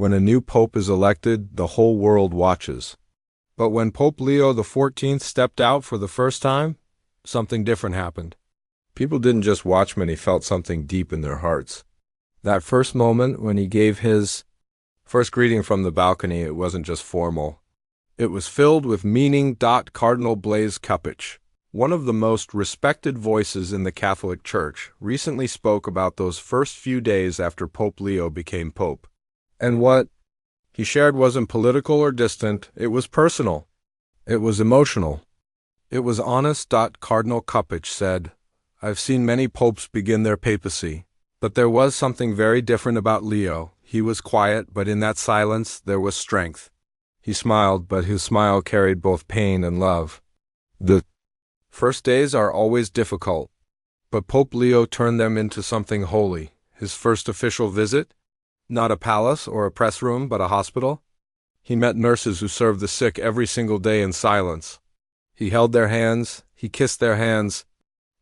When a new pope is elected, the whole world watches. But when Pope Leo XIV stepped out for the first time, something different happened. People didn't just watch him, he felt something deep in their hearts. That first moment when he gave his first greeting from the balcony, it wasn't just formal. It was filled with meaning. Cardinal Blase Cupich, one of the most respected voices in the Catholic Church, recently spoke about those first few days after Pope Leo became pope. And what he shared wasn't political or distant, it was personal. It was emotional. It was honest. Cardinal Cupich said, "I've seen many popes begin their papacy, but there was something very different about Leo. He was quiet, but in that silence there was strength. He smiled, but his smile carried both pain and love. The first days are always difficult, but Pope Leo turned them into something holy. His first official visit? Not a palace or a press room, but a hospital. He met nurses who served the sick every single day in silence. He held their hands, he kissed their hands.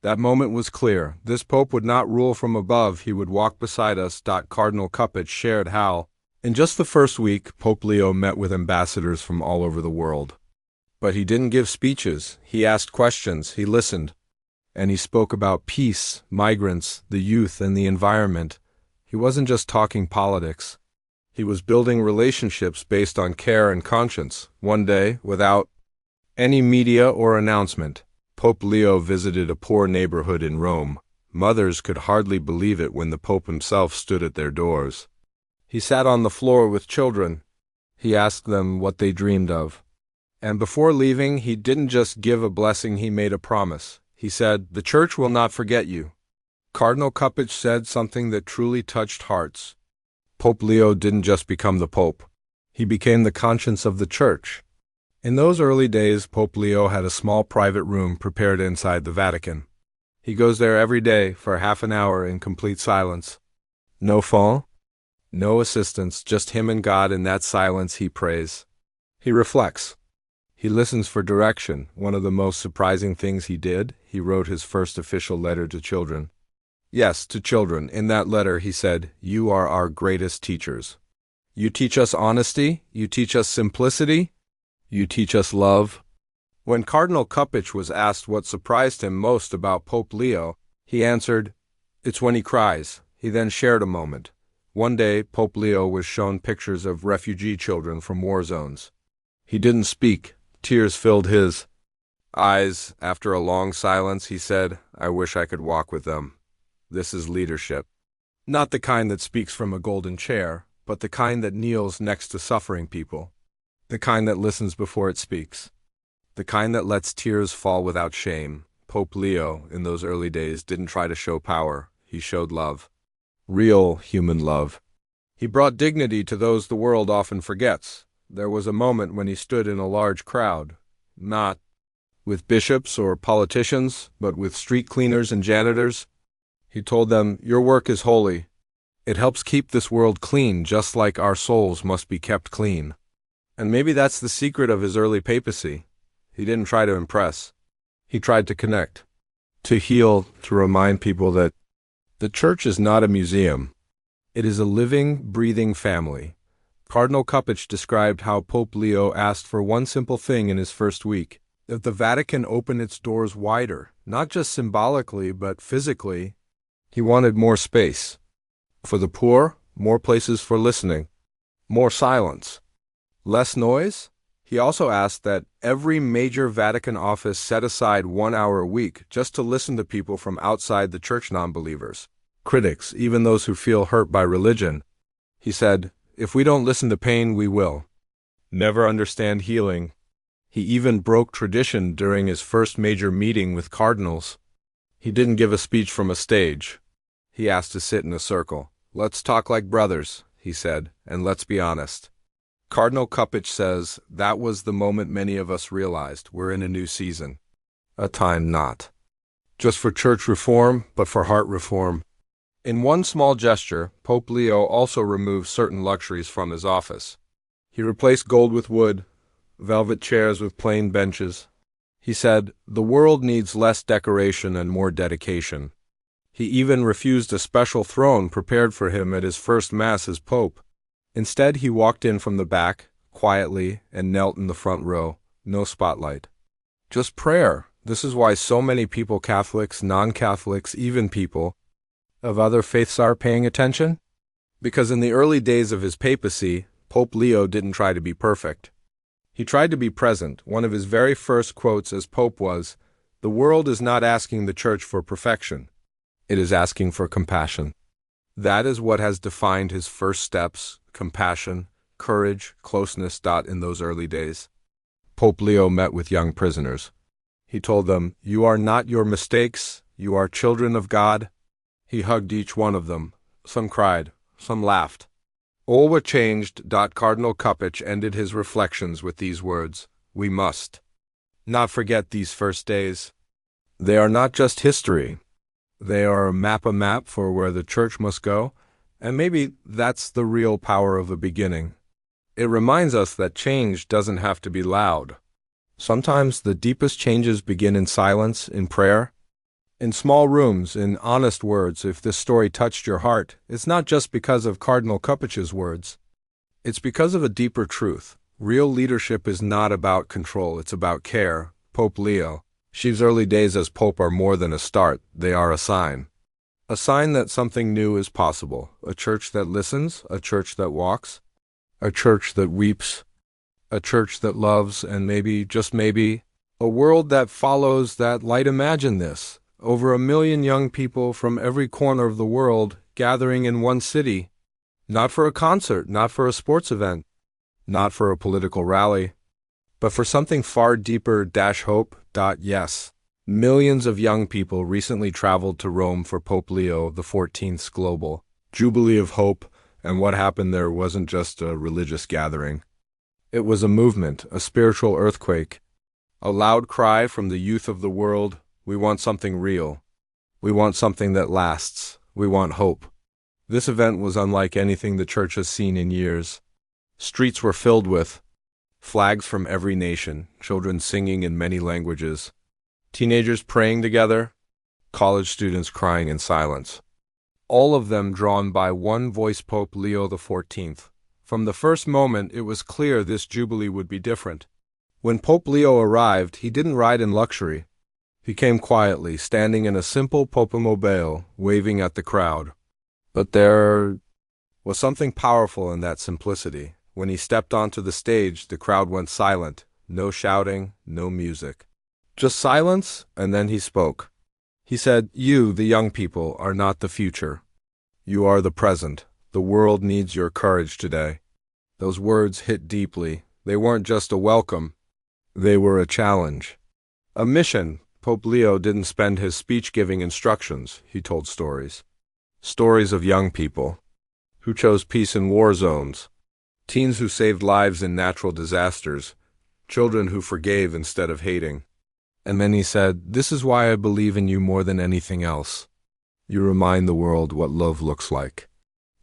That moment was clear. This pope would not rule from above, he would walk beside us." Cardinal Cupich shared how, in just the first week, Pope Leo met with ambassadors from all over the world. But he didn't give speeches, he asked questions, he listened. And he spoke about peace, migrants, the youth, and the environment. He wasn't just talking politics. He was building relationships based on care and conscience. One day, without any media or announcement, Pope Leo visited a poor neighborhood in Rome. Mothers could hardly believe it when the Pope himself stood at their doors. He sat on the floor with children. He asked them what they dreamed of. And before leaving, he didn't just give a blessing, he made a promise. He said, "The Church will not forget you." Cardinal Cupich said something that truly touched hearts. Pope Leo didn't just become the Pope. He became the conscience of the Church. In those early days, Pope Leo had a small private room prepared inside the Vatican. He goes there every day for half an hour in complete silence. No phone, no assistants, just him and God. In that silence he prays. He reflects. He listens for direction. One of the most surprising things he did, he wrote his first official letter to children. Yes, to children. In that letter he said, "You are our greatest teachers. You teach us honesty, you teach us simplicity, you teach us love." When Cardinal Cupich was asked what surprised him most about Pope Leo, he answered, "It's when he cries." He then shared a moment. One day, Pope Leo was shown pictures of refugee children from war zones. He didn't speak. Tears filled his eyes. After a long silence, he said, "I wish I could walk with them." This is leadership. Not the kind that speaks from a golden chair, but the kind that kneels next to suffering people. The kind that listens before it speaks. The kind that lets tears fall without shame. Pope Leo, in those early days, didn't try to show power. He showed love. Real human love. He brought dignity to those the world often forgets. There was a moment when he stood in a large crowd, not with bishops or politicians, but with street cleaners and janitors. He told them, "Your work is holy. It helps keep this world clean, just like our souls must be kept clean." And maybe that's the secret of his early papacy. He didn't try to impress. He tried to connect, to heal, to remind people that the Church is not a museum. It is a living, breathing family. Cardinal Cupich described how Pope Leo asked for one simple thing in his first week: that the Vatican open its doors wider, not just symbolically, but physically. He wanted more space. For the poor, more places for listening. More silence. Less noise? He also asked that every major Vatican office set aside 1 hour a week just to listen to people from outside the Church, non-believers, critics, even those who feel hurt by religion. He said, "If we don't listen to pain, we will never understand healing." He even broke tradition during his first major meeting with cardinals. He didn't give a speech from a stage. He asked to sit in a circle. "Let's talk like brothers," he said, "and let's be honest." Cardinal Cupich says that was the moment many of us realized we're in a new season. A time not just for church reform, but for heart reform. In one small gesture, Pope Leo also removed certain luxuries from his office. He replaced gold with wood, velvet chairs with plain benches. He said, "The world needs less decoration and more dedication." He even refused a special throne prepared for him at his first Mass as Pope. Instead, he walked in from the back, quietly, and knelt in the front row. No spotlight. Just prayer. This is why so many people, Catholics, non-Catholics, even people of other faiths, are paying attention. Because in the early days of his papacy, Pope Leo didn't try to be perfect. He tried to be present. One of his very first quotes as Pope was, "The world is not asking the Church for perfection. It is asking for compassion." That is what has defined his first steps: compassion, courage, closeness. In those early days, Pope Leo met with young prisoners. He told them, "You are not your mistakes. You are children of God." He hugged each one of them. Some cried, some laughed. All were changed. Cardinal Cupich ended his reflections with these words: "We must not forget these first days. They are not just history. They are a map for where the Church must go, and maybe that's the real power of a beginning. It reminds us that change doesn't have to be loud. Sometimes the deepest changes begin in silence, in prayer, in small rooms, in honest words. If this story touched your heart, it's not just because of Cardinal Cupich's words. It's because of a deeper truth. Real leadership is not about control, it's about care. Pope Leo XIV's early days as Pope are more than a start, they are a sign. A sign that something new is possible. A church that listens, a church that walks, a church that weeps, a church that loves, and maybe, just maybe, a world that follows that light. Imagine this: over 1 million young people from every corner of the world gathering in one city, not for a concert, not for a sports event, not for a political rally, but for something far deeper. Hope. Yes. Millions of young people recently traveled to Rome for Pope Leo XIV's global Jubilee of Hope, and what happened there wasn't just a religious gathering. It was a movement, a spiritual earthquake, a loud cry from the youth of the world. We want something real. We want something that lasts. We want hope. This event was unlike anything the Church has seen in years. Streets were filled with flags from every nation, children singing in many languages, teenagers praying together, college students crying in silence. All of them drawn by one voice: Pope Leo XIV. From the first moment, it was clear this jubilee would be different. When Pope Leo arrived, he didn't ride in luxury. He came quietly, standing in a simple popomobile, waving at the crowd. But there was something powerful in that simplicity. When he stepped onto the stage, the crowd went silent. No shouting, no music. Just silence, and then he spoke. He said, "You, the young people, are not the future. You are the present. The world needs your courage today." Those words hit deeply. They weren't just a welcome. They were a challenge. A mission. Pope Leo didn't spend his speech giving instructions. He told stories. Stories of young people who chose peace in war zones, teens who saved lives in natural disasters, children who forgave instead of hating. And then he said, "This is why I believe in you more than anything else. You remind the world what love looks like."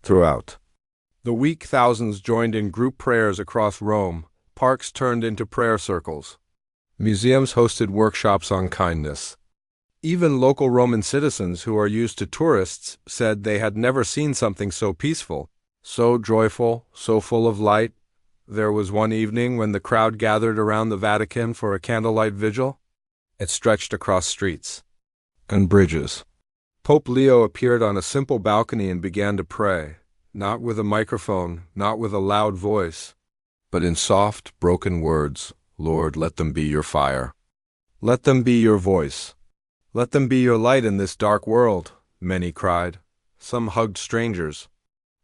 Throughout the week, thousands joined in group prayers across Rome. Parks turned into prayer circles. Museums hosted workshops on kindness. Even local Roman citizens who are used to tourists said they had never seen something so peaceful, so joyful, so full of light. There was one evening when the crowd gathered around the Vatican for a candlelight vigil. It stretched across streets and bridges. Pope Leo appeared on a simple balcony and began to pray, not with a microphone, not with a loud voice, but in soft, broken words. "Lord, let them be your fire. Let them be your voice. Let them be your light in this dark world." Many cried. Some hugged strangers.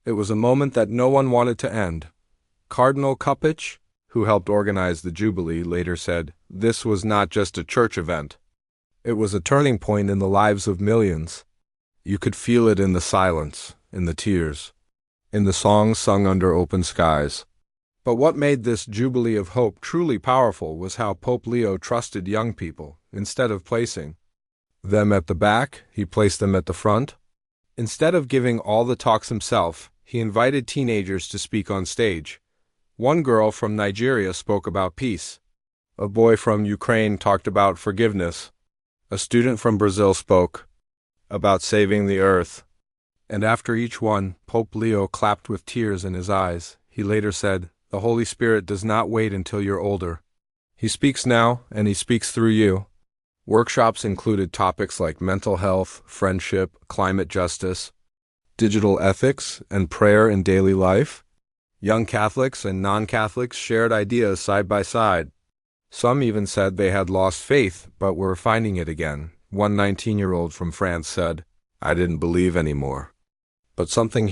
It was a moment that no one wanted to end. Cardinal Cupich, who helped organize the Jubilee, later said, "This was not just a church event. It was a turning point in the lives of millions." You could feel it in the silence, in the tears, in the songs sung under open skies. But what made this Jubilee of Hope truly powerful was how Pope Leo trusted young people. Instead of placing them at the back, he placed them at the front. Instead of giving all the talks himself, he invited teenagers to speak on stage. One girl from Nigeria spoke about peace. A boy from Ukraine talked about forgiveness. A student from Brazil spoke about saving the earth. And after each one, Pope Leo clapped with tears in his eyes. He later said, "The Holy Spirit does not wait until you're older. He speaks now, and he speaks through you." Workshops included topics like mental health, friendship, climate justice, digital ethics, and prayer in daily life. Young Catholics and non-Catholics shared ideas side by side. Some even said they had lost faith, but were finding it again. One 19-year-old from France said, "I didn't believe anymore. But something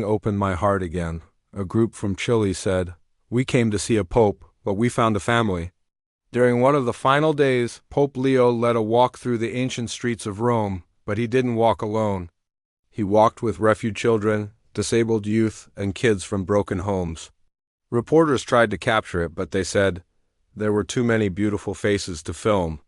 opened my heart again." A group from Chile said, "We came to see a pope, but we found a family." During one of the final days, Pope Leo led a walk through the ancient streets of Rome, but he didn't walk alone. He walked with refugee children, disabled youth, and kids from broken homes. Reporters tried to capture it, but they said there were too many beautiful faces to film.